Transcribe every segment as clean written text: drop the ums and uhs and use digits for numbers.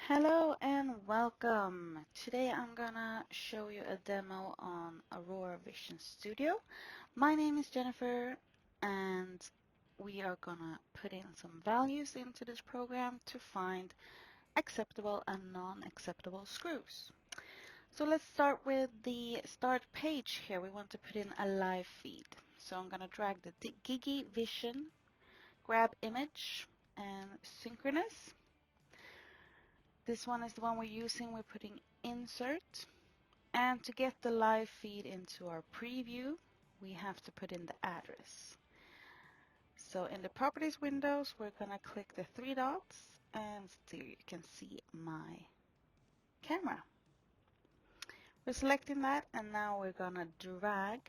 Hello and welcome. Today I'm gonna show you a demo on Aurora Vision Studio. My name is Jennifer and we are gonna put in some values into this program to find acceptable and non-acceptable screws. So let's start with the start page here. We want to put in a live feed. So I'm gonna drag the Gigi Vision, grab image and synchronous. This one is the one we're using. We're putting insert. And to get the live feed into our preview, we have to put in the address. So in the properties windows, we're going to click the three dots and there you can see my camera. We're selecting that and now we're going to drag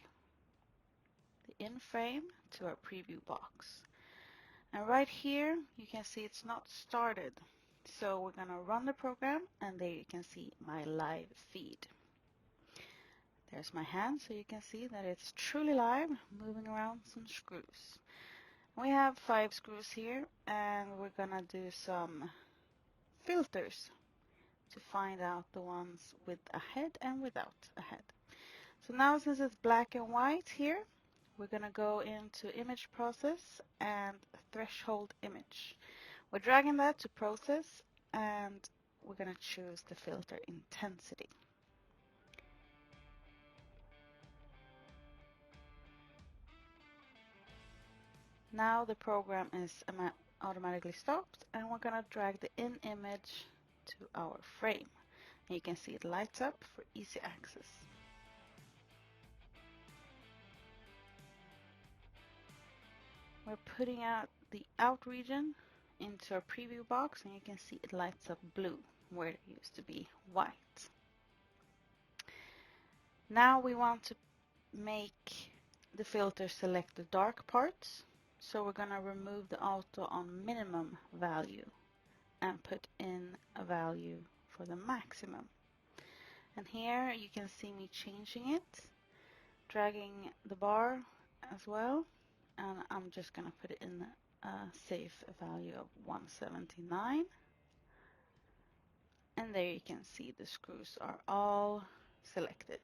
the in frame to our preview box. And right here, you can see it's not started. So we're going to run the program and there you can see my live feed. There's my hand, so you can see that it's truly live, moving around some screws. We have 5 screws here, and we're gonna do some filters to find out the ones with a head and without a head. So now since it's black and white here, we're gonna go into image process and threshold image. We're dragging that to process, and we're gonna choose the filter intensity. Now the program is automatically stopped and we're going to drag the in image to our frame. And you can see it lights up for easy access. We're putting out the out region into our preview box and you can see it lights up blue where it used to be white. Now we want to make the filter select the dark parts. So we're going to remove the auto on minimum value and put in a value for the maximum. And here you can see me changing it, dragging the bar as well, and I'm just going to put it in a safe value of 179. And there you can see the screws are all selected.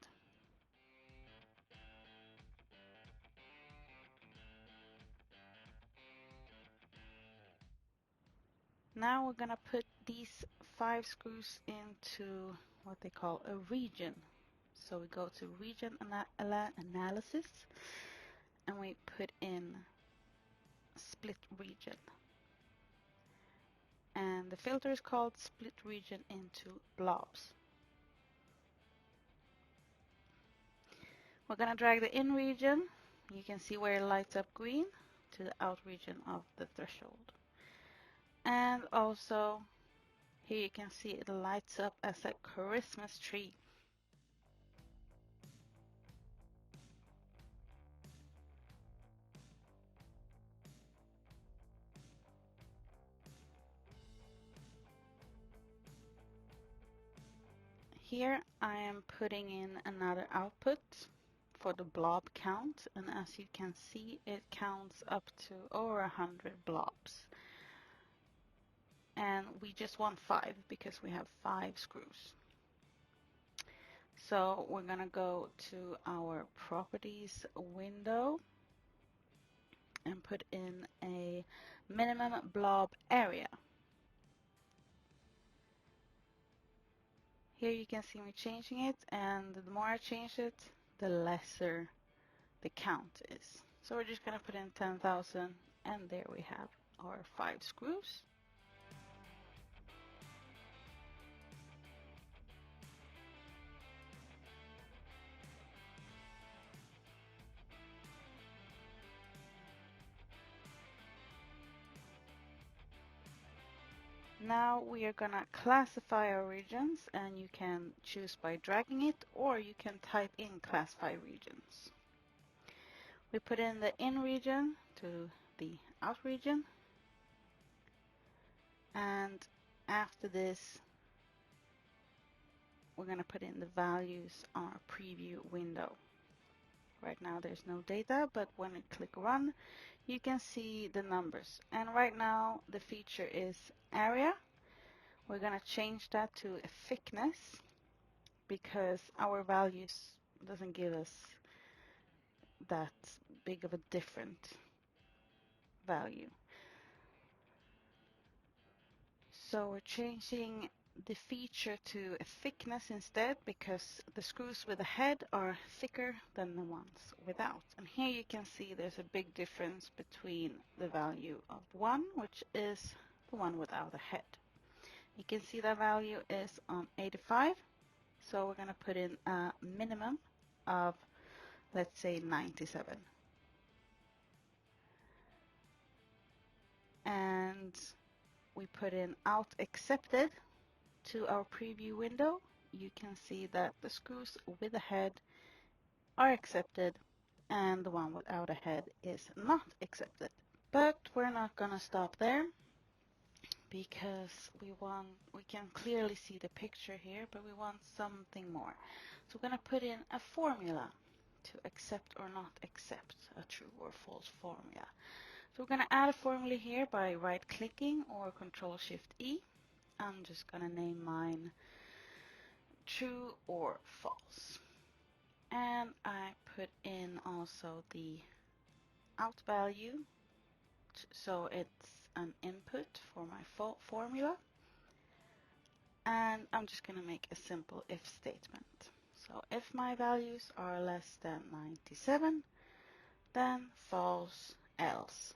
Now we're going to put these 5 screws into what they call a region. So we go to region analysis and we put in split region. And the filter is called split region into blobs. We're going to drag the in region. You can see where it lights up green to the out region of the threshold. And also here you can see it lights up as a Christmas tree. Here I am putting in another output for the blob count, and as you can see it counts up to over 100 blobs. And we just want 5 because we have 5 screws. So we're going to go to our properties window and put in a minimum blob area. Here you can see me changing it, and the more I change it, the lesser the count is. So we're just going to put in 10,000 and there we have our 5 screws. Now we are going to classify our regions, and you can choose by dragging it or you can type in classify regions. We put in the in region to the out region, and after this we're going to put in the values on our preview window. Right now there's no data, but when I click run you can see the numbers, and right now the feature is area. We're going to change that to a thickness because our values doesn't give us that big of a different value. So we're changing the feature to a thickness instead because the screws with the head are thicker than the ones without. And here you can see there's a big difference between the value of 1, which is the one without a head. You can see the value is on 85. So we're going to put in a minimum of, let's say, 97. And we put in out accepted to our preview window. You can see that the screws with a head are accepted and the one without a head is not accepted. But we're not going to stop there because we can clearly see the picture here, but we want something more. So we're going to put in a formula to accept or not accept a true or false formula. So we're going to add a formula here by right-clicking or Control-Shift-E. I'm just going to name mine true or false. And I put in also the out value, so it's an input for my formula. And I'm just going to make a simple if statement. So if my values are less than 97, then false, else.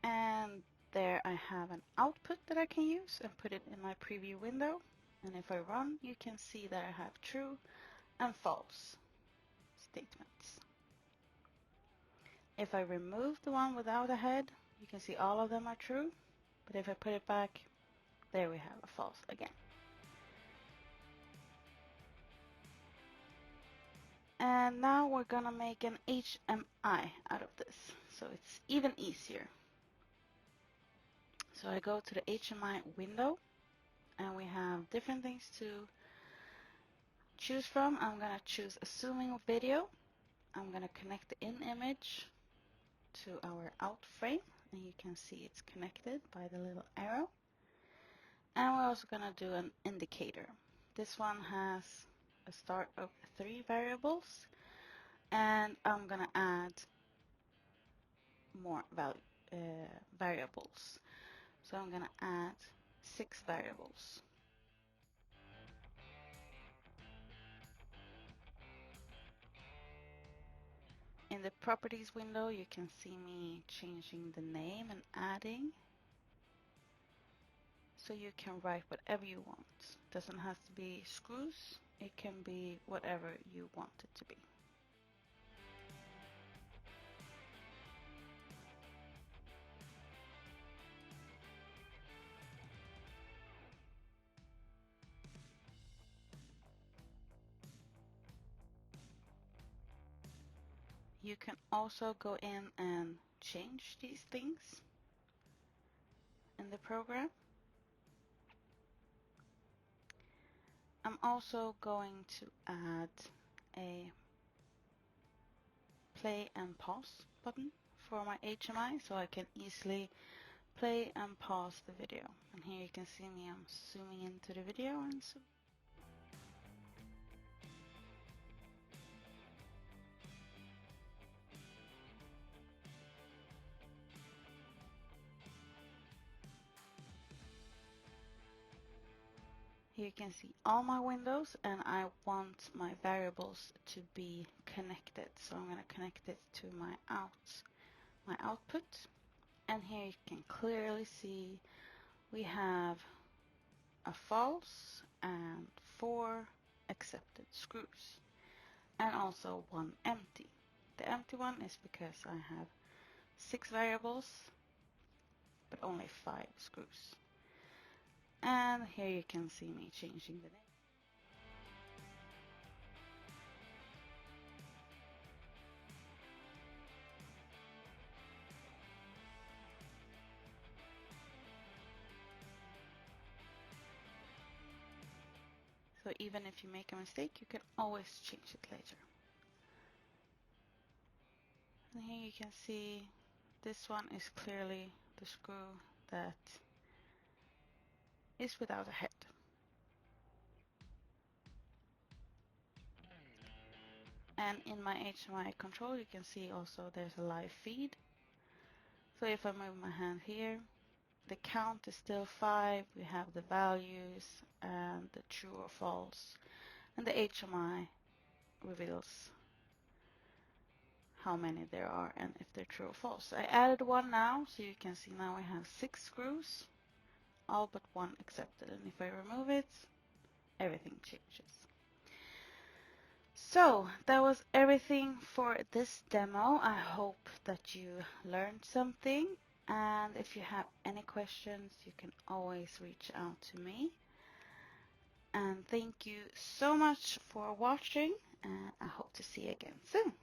And there I have an output that I can use and put it in my preview window. And if I run, you can see that I have true and false statements. If I remove the one without a head, you can see all of them are true. But if I put it back, there we have a false again. And now we're going to make an HMI out of this, so it's even easier. So I go to the HMI window, and we have different things to choose from. I'm going to choose a zooming video. I'm going to connect the in image to our out frame, and you can see it's connected by the little arrow. And we're also going to do an indicator. This one has a start of 3 variables, and I'm going to add more variables. So I'm going to add 6 variables. In the properties window, you can see me changing the name and adding. So you can write whatever you want. It doesn't have to be screws. It can be whatever you want it to be. You can also go in and change these things in the program. I'm also going to add a play and pause button for my HMI so I can easily play and pause the video. And here you can see me, I'm zooming into the video and so here you can see all my windows, and I want my variables to be connected. So I'm going to connect it to my output. And here you can clearly see we have a false and 4 accepted screws, and also 1 empty. The empty one is because I have 6 variables, but only 5 screws. And here you can see me changing the name. So even if you make a mistake, you can always change it later. And here you can see this one is clearly the screw that is without a head. And in my HMI control you can see also there's a live feed. So if I move my hand here, the count is still 5, we have the values and the true or false, and the HMI reveals how many there are and if they're true or false. I added one now, so you can see now we have 6 screws, all but one accepted, and if I remove it, everything changes. So that was everything for this demo. I hope that you learned something, and if you have any questions you can always reach out to me. And thank you so much for watching, and I hope to see you again soon.